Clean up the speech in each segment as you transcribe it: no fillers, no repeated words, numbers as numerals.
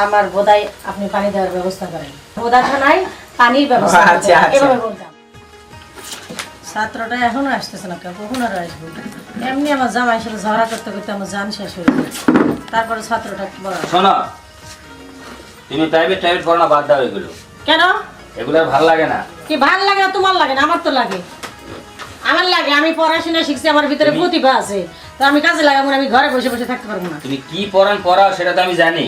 আমার বোধায় আপনি পানি দেওয়ার ব্যবস্থা করেন। বোধা থানায় পানির ব্যবস্থা এভাবে বলতাম। ছাত্রটা এখনো আসতেছে না, কখন আর আসবো? এমনি আমার জামাই সাথে ঝগড়া করতে করতে আমার জান শেষ হয়ে গেছে। তারপরে ছাত্রটা বড়। শোনো, তুমি প্রাইভেট পড়ো না, বাদ দাও এগুলো। কেন? এগুলো আর ভালো লাগে না। কি ভালো লাগে না? তোমার লাগে না, আমার তো লাগে। আমার লাগে, আমি পড়াশোনা শিখছি, আমার ভিতরে প্রতিভা আছে, তো আমি কাজে লাগাবো না, আমি ঘরে বসে বসে থাকতে পারবো না। তুমি কি পড়াও সেটা তো আমি জানি।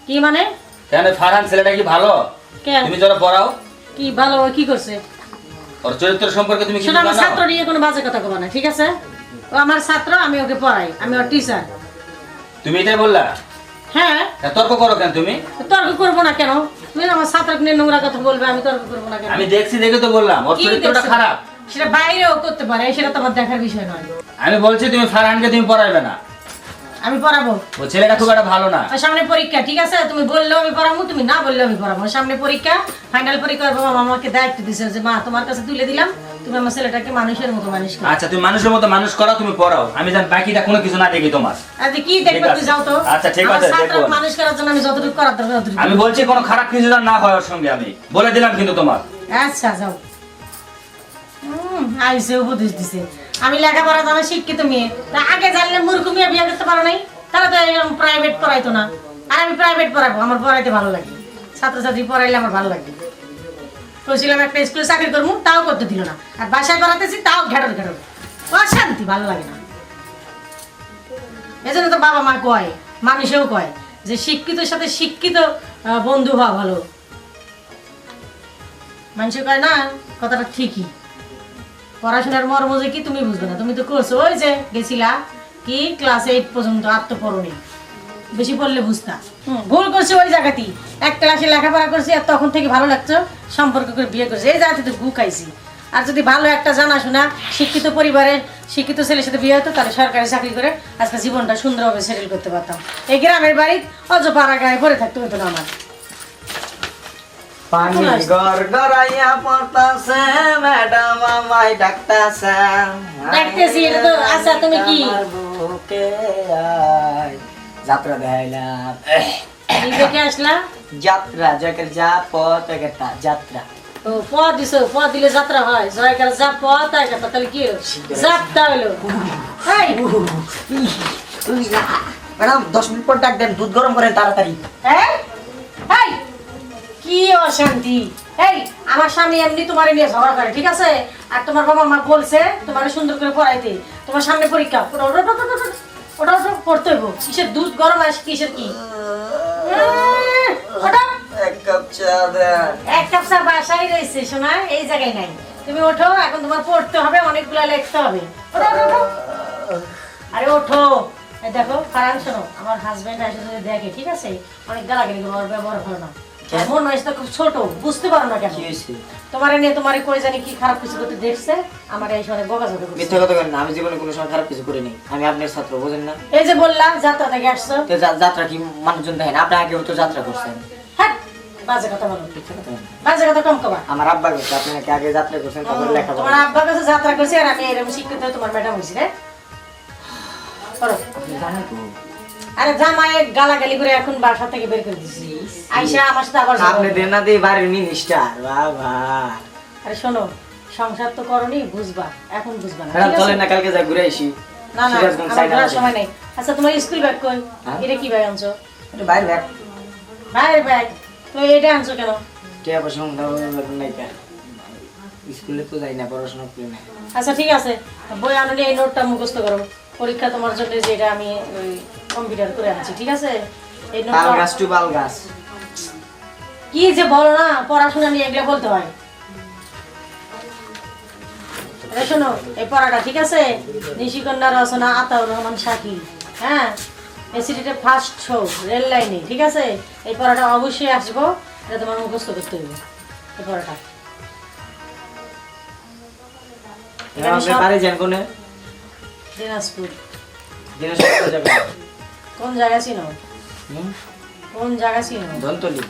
কি মানে? কেন ফারহান ছেলেটা কি ভালো? কেন? তুমি যারা পড়াও কি ভালো? কি করছে? ওর চরিত্র সম্পর্কে তুমি কি শোনো, আমার জানো? ছাত্র নিয়ে কোনো বাজে কথা কবা না, ঠিক আছে? ও আমার ছাত্র, আমি ওকে পড়াই, আমি ওর টিচার। তুমি এটাই বললা? হ্যাঁ। তর্ক করো কেন তুমি? তর্ক করবো না কেন? তুমি আমার ছাত্রকে নিয়ে নোংরা কথা বলবে, আমি তর্ক করবো না কেন? আমি দেখছি দেখে তো বললাম ওর কি চরিত্রটা দেখছো? খারাপ। সেটা বাইরেও করতে পারে, সেটা তোমার দেখার বিষয় নয়। আমি বলছি তুমি ফারহানকে তুমি পড়াইবে না। আমি পড়াবো। ও ছেলেটা খুব একটা ভালো না। আর সামনে পরীক্ষা, ঠিক আছে? তুমি বললেও আমি পড়াবো, তুমি না বললেও আমি পড়াবো। সামনে পরীক্ষা, ফাইনাল পরীক্ষা, বাবা আমাকে দায়িত্ব দিয়েছে যে মা তোমার কাছে তুলে দিলাম, তুমি আমার ছেলেটাকে মানুষের মতো মানুষ করো। আচ্ছা, তুমি মানুষের মতো মানুষ করো, তুমি পড়াও, আমি জান বাকিটা কোনো কিছু না দেখি তোমার। আচ্ছা কি দেখবে? তুই যাও তো। আচ্ছা ঠিক আমার আছে, ছাত্রকে দেখো। মানুষ করার জন্য আমি যতটুকু করার দরকার ততটুকু। আমি বলছি কোনো খারাপ কিছু যেন না হয় ওর সঙ্গে, আমি বলে দিলাম কিন্তু তোমার। আচ্ছা যাও। আইসে উপদেশ দিছে। আমি লেখাপড়া জানা শিক্ষিত মেয়ে, তা আগে জানলে মূর্খ মেয়ে বিয়ে করতে পারো নাই, তাহলে তো এরকম প্রাইভেট পড়াইতো না। আর আমি প্রাইভেট পড়াবো, আমার পড়াইতে ভালো লাগে, ছাত্রছাত্রী পড়াইলে আমার ভালো লাগে। বলছিলাম একটা স্কুলে চাকরি করবো, তাও করতে দিল না, আর বাসায় পড়াতেছি তাও ঘেটর ঘেটর, অশান্তি, ভালো লাগে না। এই জন্য তো বাবা মা কয়, মানুষেও কয় যে শিক্ষিতর সাথে শিক্ষিত বন্ধু হওয়া ভালো। মানুষে কয় না, কথাটা ঠিকই। পড়াশোনার মর্ম যে কি তুমি বুঝবে না, তুমি তো করছো, ওই যে গেছিলা কি ক্লাস 8 পর্যন্ত, আর তো পড়োনি, বেশি পড়লে বুঝতা। ভুল করছে ওই জায়গাতেই, এক ক্লাসে লেখাপড়া করছি, আর তখন থেকে ভালো লাগতো, সম্পর্ক করে বিয়ে করছি, এই জায়গাতে তো গু খাইছি। আর যদি ভালো একটা জানাশোনা শিক্ষিত পরিবারের শিক্ষিত ছেলের সাথে বিয়ে হতো, তাহলে সরকারি চাকরি করে আজকে জীবনটা সুন্দরভাবে সেটেল করতে পারতাম। এই গ্রামের বাড়ি অজপাড়া গায়ে পড়ে থাকতে হতো না আমার। পানি গড়গড়াইয়া পড়তাছে, ম্যাডাম আমায় ডাকতাছে। ডাকতেছি, এটা তো। আচ্ছা তুমি কি বুকে আয়, যাত্রা দেখাইলাম। কি দেখে আসলা? যাত্রা জয়কার যা পথ একটা যাত্রা। ও প দিছো, প দিলে যাত্রা হয়। জয়কার যা প তাই কথা, তাহলে কি হলো? যাত্রা হলো। এই ম্যাডাম 10 মিনিট পর ডাক দেন, দুধ গরম করেন তাড়াতাড়ি। এই এই কি অশান্তি! এই আমার স্বামী এমনি তোমারে নিয়ে ঝগড়া করে, ঠিক আছে? আর তোমার বাবা মা বলছে তোমারে সুন্দর করে পড়াইতে, তোমার সামনে পরীক্ষা, ওটা ওটা ওটা ওটা ওটা ওটা পড়তে হইব। কিসের দুধ গরম আসে, কিসের কি? ওটা এক কাপ চা দেন। এক কাপ চা বাসায় রয়েছে শোনা, এই জায়গায় নাই। তুমি ওঠো, এখন তোমার পড়তে হবে, অনেকগুলো লিখতে হবে। ওঠো ওঠো ওঠো। আরে ওঠো। এই দেখো ফারহান, শোনো, আমার হাজবেন্ড এসে যদি দেখে, ঠিক আছে, অনেক গালাগালি করবো, আর ব্যবহার ভালো না। মন হয়েছে খুব ছোট, বুঝতে পারো না কেন? কি হয়েছে? তোমার নিয়ে তোমারই করে জানি কি খারাপ কিছু করতে দেখছে, আমার এই সময় বকাঝকা করছে। মিথ্যা কথা বলেন না, আমি জীবনে কোনো সময় খারাপ কিছু করিনি। আমি আপনার ছাত্র, বুঝেন না? এই যে বললা যাত্রা থেকে আসছো, তো যাত্রা কি মানুষজন দেখেন? আপনি আগেও তো যাত্রা করছেন। হ্যাঁ বাজে কথা বলো, মিথ্যা কথা বলেন না। বাজে কথা কম কবা। আমার আব্বা গেছে, আপনি নাকি আগে যাত্রা করছেন, তারপর তোমার লেখাপড়া। আব্বা কাছে যাত্রা করছি, আর আমি এরকম শিক্ষিত তোমার ম্যাডাম হয়েছি রে। করো। আপনি জানেন তো? আরে জামাই গালাগালি করে এখন বাসা থেকে বের করে দিছি, আইসা আমার সাথে আবার ঝগড়া আপনি করে। দেন না দিয়ে বাড়ির মিনিস্টার, বাবা। আরে শোনো, সংসার তো করনি, বুঝবা, এখন বুঝবা না, ম্যাডাম ঠিক আছে? চলেন না, কালকে যা ঘুরে আসি। না না, সিরাজগঞ্জ আমার সাইড ঘোরার আছে। সময় নেই। আচ্ছা তোমার স্কুল ব্যাগ কই? হ্যাঁ? এটা কি ব্যাগ আনছো? এটা বাইরে ব্যাগ। ভাইয়ের ব্যাগ। তো এটা আনছো কেন? টিয়া পয়সা নাই কা। স্কুলে তো যাই না, পড়াশোনা করি না। আচ্ছা ঠিক আছে, বই আনলে এই নোটটা মুখস্থ করো, পরীক্ষা তোমার জন্য যেটা আমি ওই কম্পিউটার করে আনছি, ঠিক আছে? এই তাল নোটটা গাছ টু বাল গাছ। কি যে বলো না, পড়াশোনা নিয়ে এগুলো বলতে হয়। এই শোনো, এই পড়াটা ঠিক আছে? নিশিকন্যা রচনা আতাউর রহমান শাকি, হ্যাঁ, এসিডিতে ফার্স্ট শো রেল লাইনে, ঠিক আছে? এই পড়াটা অবশ্যই আসবো, এটা তোমার মুখস্থ করতে হবে, এই পড়াটা। আপনি পারে যান কোনে? দিনাজপুর। দিনাজপুর কোন জায়গা? কোন জায়গা ছিল? হুম? কোন জায়গা ছিল? ধনতলি।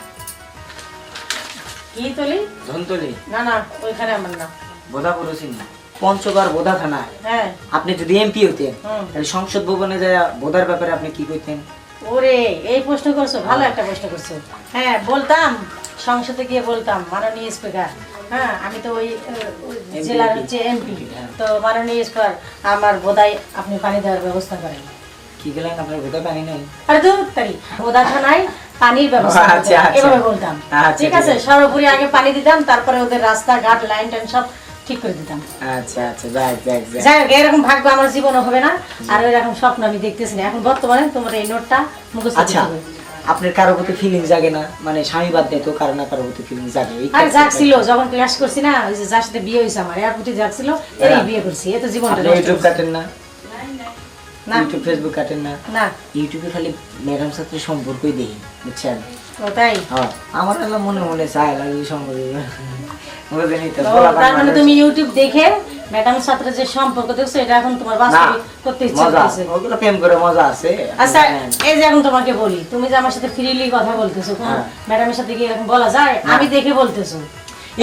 কি তলি? ধনতলি। না না, ওইখানে আমার না। বোধাপুর চিনি। পঞ্চগড় বোধা থানা। হ্যাঁ। আপনি যদি এমপি হতেন, হুম। তাহলে সংসদ ভবনে যায় বোধার ব্যাপারে আপনি কি কইতেন? ওরে এই প্রশ্ন করছো, ভালো একটা প্রশ্ন করছো। হ্যাঁ বলতাম, সংসদে গিয়ে বলতাম মাননীয় স্পিকার, হ্যাঁ আমি তো ওই জেলার হচ্ছে এমপি, তো মাননীয় স্পিকার আমার বোধহয় আপনি পানি দেওয়ার ব্যবস্থা করেন। কি গেলেন আপনার ভেতর পানি নেই? আরে তো তাই বোধা থানায় পানির ব্যবস্থা করতে আচ্ছা, হবে, আচ্ছা। এভাবে বলতাম। আচ্ছা, ঠিক আছে, ঠিক আছে। সর্বোপরি আগে পানি দিতাম, তারপরে ওদের রাস্তাঘাট লাইন টাইন সব ঠিক করে দিতাম। আচ্ছা আচ্ছা, যাই যাই যাই। যাই হোক, এরকম ভাগ্য আমার জীবনে হবে না, আর ওইরকম স্বপ্ন আমি দেখতেছি না। এখন বর্তমানে তোমার এই নোটটা মুখস্থ আচ্ছা, করতে হবে। আপনার কারো প্রতি ফিলিংস জাগে না? মানে স্বামী বাদ দিয়ে তো কারো না কারো প্রতি ফিলিংস জাগে। এই আর ক্ষেত্রে- জাগছিল যখন ক্লাস করছি না, ওই যে যার সাথে বিয়ে হয়েছে আমার, এর প্রতি জাগছিল, এই বিয়ে করছি, এ তো জীবনটা আপনি নষ্ট ইউটিউব করছি। কাটেন না? না ইউটিউব ফেসবুক কাটেন না? না, ইউটিউবে খালি ম্যাডাম সাথে সম্পর্কই দেখি, বুঝছেন? ও তাই। হ্যাঁ, আমার আল্লাহ মনে মনে চায় লাগে সম্পর্ক বুঝেনি তো, ও, বলা তার মানে মানুষ। তুমি ইউটিউব দেখে ম্যাডাম সাথে যে সম্পর্ক দেখছো, এটা এখন তোমার না, বাস্তবিক করতে ইচ্ছে মজা করতেছে। ওগুলো প্রেম করে মজা আছে। আচ্ছা, জানেন। এই যে এখন তোমাকে বলি, তুমি যে আমার সাথে ফ্রিলি কথা বলতেছো, কোন হ্যাঁ। ম্যাডামের সাথে কি এরকম বলা যায়? আমি দেখে বলতেছো।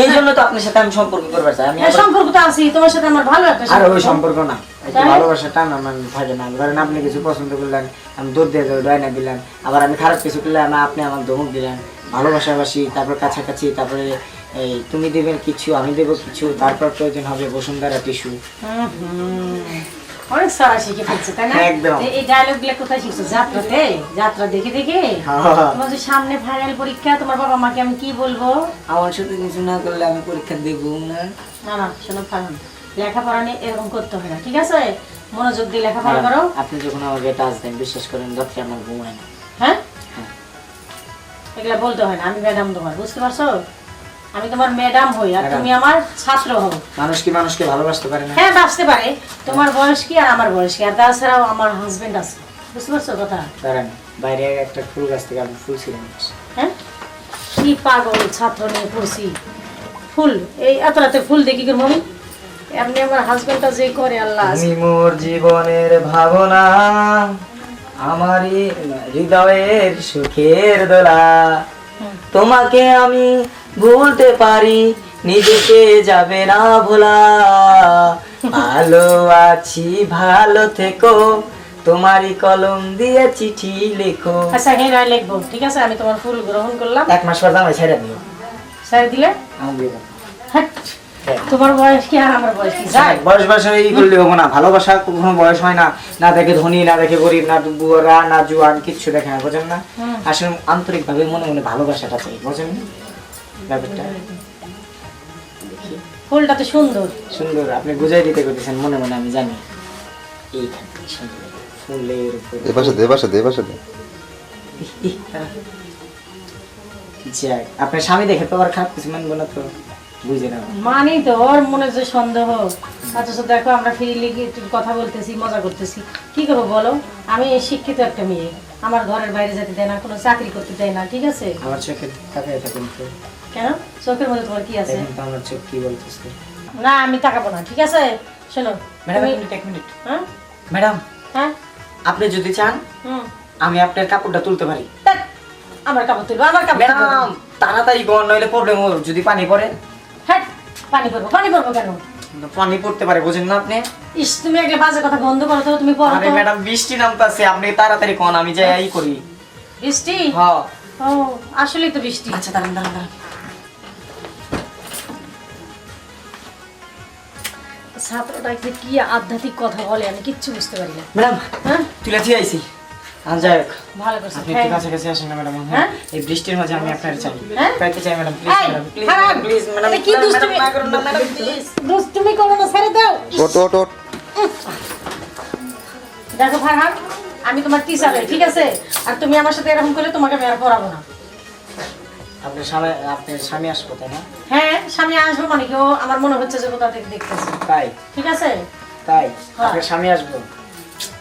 এই জন্য তো আপনার সাথে আমি সম্পর্ক করবার চাই। আমি হ্যাঁ, আবার- সম্পর্ক তো আছেই, তোমার সাথে আমার ভালো একটা আর ওই সম্পর্ক। সম্পর্ক না, একটু তাই? ভালোবাসা টান আমার থাকে না। ধরেন আপনি কিছু পছন্দ করলেন, আমি দুধ দিয়ে ডায়না দিলাম, আবার আমি খারাপ কিছু করলে আপনি আমার ধমক দিলেন, ভালোবাসাবাসি, তারপর কাছাকাছি, তারপরে এই তুমি দেবেন কিছু, আমি দেবো কিছু, তারপর প্রয়োজন হবে বসুন্ধরা টিস্যু। অনেক সারা শিখে ফেলছে, তাই না? একদম। এই ডায়লগ গুলো কোথায় শিখছো? যাত্রাতে? যাত্রা দেখে দেখে? তোমার যে সামনে ফাইনাল পরীক্ষা, তোমার বাবা মাকে আমি কি বলবো? আমার সাথে কিছু না করলে আমি পরীক্ষা দেবো না। না না, শোনো ফারহান, লেখাপড়া নিয়ে এরকম করতে হবে না, ঠিক আছে? মনোযোগ দিয়ে লেখাপড়া করো। আপনি যখন আমাকে টাচ দেন, বিশ্বাস করেন রাত্রে আমার ঘুম হয় না। হ্যাঁ, হ্যাঁ। এগুলা বলতে হয় না, আমি ম্যাডাম তোমার, বুঝতে পারছো? আমি তোমার ম্যাডাম হই, আর ম্যাডাম। তুমি আমার ছাত্র হও। মানুষ কি মানুষকে ভালোবাসতে পারে না? হ্যাঁ, বাঁচতে পারে। তোমার বয়স কি আর আমার বয়স কি? আর তাছাড়াও আমার হাজবেন্ড আছে, বুঝতে পারছো কথা? কারণ বাইরে একটা ফুল গাছ থেকে আমি ফুল ছিলাম। হ্যাঁ, কি পাগল ছাত্র নিয়ে পড়ছি। ফুল, এই এত রাতে ফুল দেখি করবো আমি? এমনি আমার হাজবেন্ডটা যে করে আল্লাহ। তুমি মোর জীবনের ভাবনা, আমারই হৃদয়ের সুখের দোলা, তোমাকে আমি ভুলতে পারি, নিজেকে যাবে না ভোলা, ভালো আছি ভালো থেকো, তোমারই কলম দিয়ে চিঠি লেখো। আচ্ছা, হ্যাঁ নয় লিখবো, ঠিক আছে? আমি তোমার ফুল গ্রহণ করলাম। 1 মাস পর দামে ছেড়ে দিও, সারি দিলে? আমি দিয়ে দেবো। হ্যাঁ, তোমার বয়স কি আর আমার বয়স কি? যাই বয়স এই করলে হবো না। ভালোবাসা কোনো বয়স হয় না, না দেখে ধনী, না দেখে গরিব, না বুড়া, না জুয়ান, কিচ্ছু দেখে না, বোঝেন না? আসলে আন্তরিক ভাবে মনে মনে ভালোবাসাটা চাই, বোঝেন না ব্যাপারটা? ফুলটা তো সুন্দর। সুন্দর, আপনি বুঝাই দিতে করতেছেন মনে মনে, আমি জানি। এইখানে সুন্দর ফুলের উপর যাক, আপনার স্বামী দেখে তো আর খারাপ কিছু মানবো না তো, বুঝে না? মানি তো, ওর মনে যে সন্দেহ। অথচ দেখো আমরা ফ্রিলি কথা বলতেছি, মজা করতেছি, কি করবো বলো? আমি শিক্ষিত একটা মেয়ে, আমার ঘরের বাইরে যেতে দেয় না, কোনো চাকরি করতে দেয় না, ঠিক আছে? আমার চোখে তাকায় থাকুন তো, কেন? চোখের মধ্যে তোমার কি আছে? দেখুন তো আমার চোখ কি বলতেছে। না, আমি তাকাবো না, ঠিক আছে? শোনো ম্যাডাম তুমি- এক মিনিট। হ্যাঁ ম্যাডাম, হ্যাঁ, আপনি যদি চান হুম, আমি আপনার কাপড়টা তুলতে পারি। ধ্যাৎ, আমার কাপড় তুলবো, আমার কাপড় তুলবো। ম্যাডাম তাড়াতাড়ি গন, নইলে প্রবলেম হবে যদি পানি পড়ে। হ্যাঁ, পানি পড়বো, পানি পড়বো কেন? পানি পড়তে পারে, বুঝেন না আপনি? ইস, তুমি একটা বাজে কথা বন্ধ করো তো, তুমি পড়ো আরে তো। ম্যাডাম বৃষ্টি নামতাছে, আপনি তাড়াতাড়ি কোন, আমি যাই করি। বৃষ্টি? হ্যাঁ। ও, আসলেই তো বৃষ্টি। আচ্ছা দাঁড়ান দাঁড়ান দাঁড়ান। ছাত্রটা যে কি আধ্যাত্মিক কথা বলে আমি কিচ্ছু বুঝতে পারি না। ম্যাডাম হ্যাঁ, তুলে দিয়ে আইছি। যাই হোক, ভালো করছো। আপনি একটু কাছাকাছি আসেন না ম্যাডাম। হ্যাঁ, এই বৃষ্টির মাঝে আমি আপনার চাই, হ্যাঁ? পাইতে চাই ম্যাডাম, প্লিজ এই, ম্যাডাম, প্লিজ খারাপ। প্লিজ ম্যাডাম, এটা কি দুষ্টুমি? না করুন না ম্যাডাম, প্লিজ। দুষ্টুমি করো না, ছেড়ে দাও। দেখো ফারহান, আমি তোমার টিচার, ঠিক আছে? আর তুমি আমার সাথে এরকম করলে তোমাকে আমি আর পড়াবো না। আপনার স্বামী আসবো তাই না? হ্যাঁ, সামনে আসবো মানে কেউ আমার মনে হচ্ছে যে কোথা থেকে দেখতেছে, তাই ঠিক আছে? তাই হ্যাঁ। আপনার স্বামী আসবো?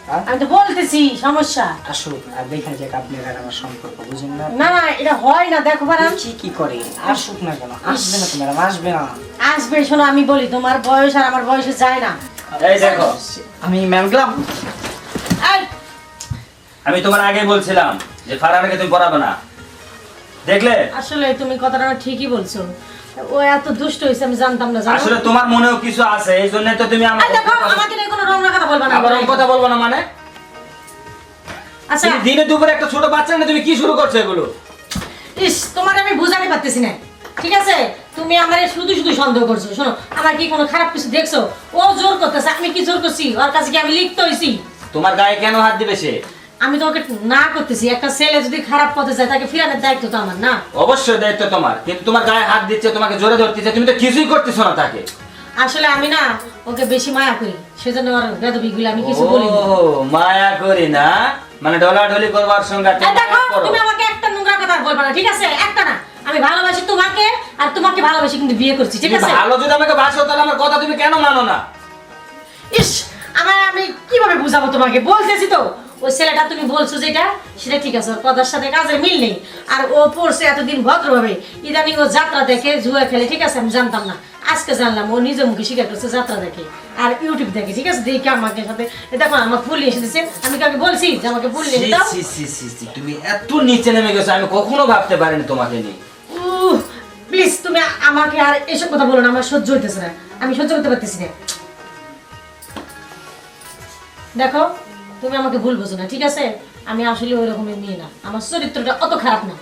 হ্যাঁ, আমি তো বলতেছি সমস্যা। আসুক আর দেখা যাক আপনার আর আমার সম্পর্ক, বুঝুন না? না না, এটা হয় না, দেখো ফারহান। কি করে আসুক না কেন? আসবে না তো ম্যাডাম, আসবে না। আসবে, শোনো আমি বলি, তোমার বয়স আর আমার বয়সে যায় না। এই দেখো, আমি ম্যাম গেলাম। এই, আমি তোমার আগে বলছিলাম যে ফারহানকে তুমি পড়াবে না, দেখলে? আসলে তুমি কথাটা ঠিকই বলছো, ও এত দুষ্ট হয়েছে আমি জানতাম না, জানো? আসলে তোমার মনেও কিছু আছে, এই জন্য তো তুমি আমার এই দেখো, আমাকে নিয়ে কোনো রং কথা বলবা না। আবার ওই কথা বলবো না মানে? আচ্ছা তুমি দিনে দুপুরে একটা ছোট বাচ্চা না তুমি কি শুরু করছো এগুলো? ইস তোমার আমি বুঝাতে পারতেছি না, ঠিক আছে? তুমি আমার শুধু শুধু সন্দেহ করছো। শোনো, আমার কি কোনো খারাপ কিছু দেখছো? ও জোর করতেছে, আমি কি জোর করছি? ওর কাছে কি আমি লিখতে হইছি? তোমার গায়ে কেন হাত দিবে সে? আমি তোমাকে না করতেছি। একটা ছেলে যদি খারাপ পথে যায় তাকে ফিরানোর দায়িত্ব তো আমার না? অবশ্যই দায়িত্ব তোমার, কিন্তু তোমার গায়ে হাত দিচ্ছে, তোমাকে জোরে ধরতেছে, তুমি তো কিছুই করতেছো না তাকে। আসলে আমি না ওকে বেশি মায়া করি, সেজন্য ওর বেদবিগুলো আমি কিছু বলি না। ও মায়া করি না মানে ঢলাঢলি করবার সঙ্গে এই দেখো, তুমি আমাকে একটা নোংরা কথা আর বলবা না, ঠিক আছে? একটা না, আমি ভালোবাসি তোমাকে আর তোমাকে ভালোবাসি কিন্তু বিয়ে করছি, ঠিক আছে? ভালো যদি আমাকে বাসো তাহলে আমার কথা তুমি কেন মানো না? ইস, আমি কিভাবে বুঝাবো তোমাকে? বলতেছি তো, ওই ছেলেটা তুমি বলছো যেটা সেটা ঠিক আছে, ওর কথার সাথে কাজের মিল নেই। আর ও পড়ছে এতদিন ভদ্রভাবে, ইদানিং ও যাত্রা দেখে, জুয়া খেলে, ঠিক আছে? আমি জানতাম না, আজকে জানলাম ও নিজে মুখে স্বীকার করছে যাত্রা দেখে আর ইউটিউব দেখে, ঠিক আছে? দেখে আমাকে সাথে দেখো আমাকে ফুল এসে দিচ্ছে। আমি কাউকে বলছি যে আমাকে ফুল এসে দাও? সি সি সি সি, তুমি এত নিচে নেমে গেছো, আমি কখনো ভাবতে পারিনি তোমাকে নিয়ে। প্লিজ তুমি আমাকে আর এসব কথা বলো না, আমার সহ্য হইতেছে না, আমি সহ্য করতে পারতেছি না। দেখো, তুমি আমাকে ভুল বোঝো না, ঠিক আছে? আমি আসলে ওই রকমের মেয়ে না, আমার চরিত্রটা অত খারাপ না।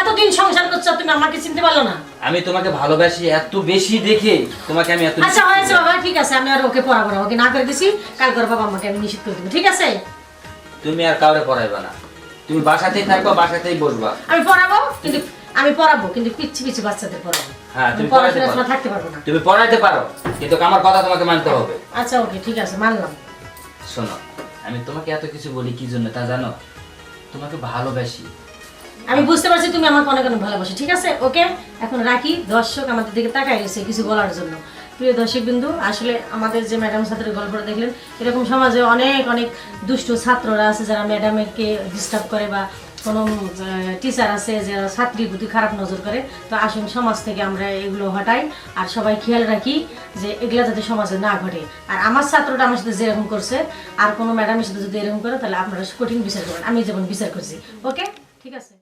এতদিন সংসার করছো, তুমি আমাকে চিনতে পারলো না? আমি তোমাকে ভালোবাসি এত বেশি দেখে তোমাকে আমি এত আচ্ছা হয়েছে বাবা, ঠিক আছে, আমি আর ওকে পড়াবো না, ওকে না করে দিছি। কাল করে বাবা আমাকে আমি নিষেধ করে দেবো, ঠিক আছে? তুমি আর কাউরে পড়াইবা না, তুমি বাসাতেই থাকবা, বাসাতেই বসবা। আমি পড়াবো কিন্তু পিচ্ছি পিচ্ছি বাচ্চাদের পড়াবো। হ্যাঁ, তুমি আমি পড়াইতে পড়াশোনার পারো। সময় থাকতে পারবো না। তুমি পড়াইতে পারো, কিন্তু আমার কথা তোমাকে মানতে হবে। আচ্ছা ওকে, ঠিক আছে, মানলাম। শোনো, আমি তোমাকে এত কিছু বলি কি জন্য তা জানো? তোমাকে ভালোবাসি। আমি বুঝতে পারছি তুমি আমাকে অনেক অনেক ভালোবাসো, ঠিক আছে? ওকে, এখন রাখি। দর্শক আমাদের দিকে তাকায় রয়েছে কিছু বলার জন্য। প্রিয় দর্শক বিন্দু, আসলে আমাদের যে ম্যাডাম ছাত্রের গল্পটা দেখলেন, এরকম সমাজে অনেক অনেক দুষ্ট ছাত্ররা আছে যারা ম্যাডামকে ডিস্টার্ব করে, বা কোনো টিচার আছে যারা ছাত্রীর প্রতি খারাপ নজর করে। তো আসুন সমাজ থেকে আমরা এগুলো হটাই আর সবাই খেয়াল রাখি যে এগুলো যাতে সমাজে না ঘটে। আর আমার ছাত্রটা আমার সাথে যেরকম করছে, আর কোনো ম্যাডামের সাথে যদি এরকম করে, তাহলে আপনারা কঠিন বিচার করেন, আমি যেমন বিচার করছি। ওকে, ঠিক আছে।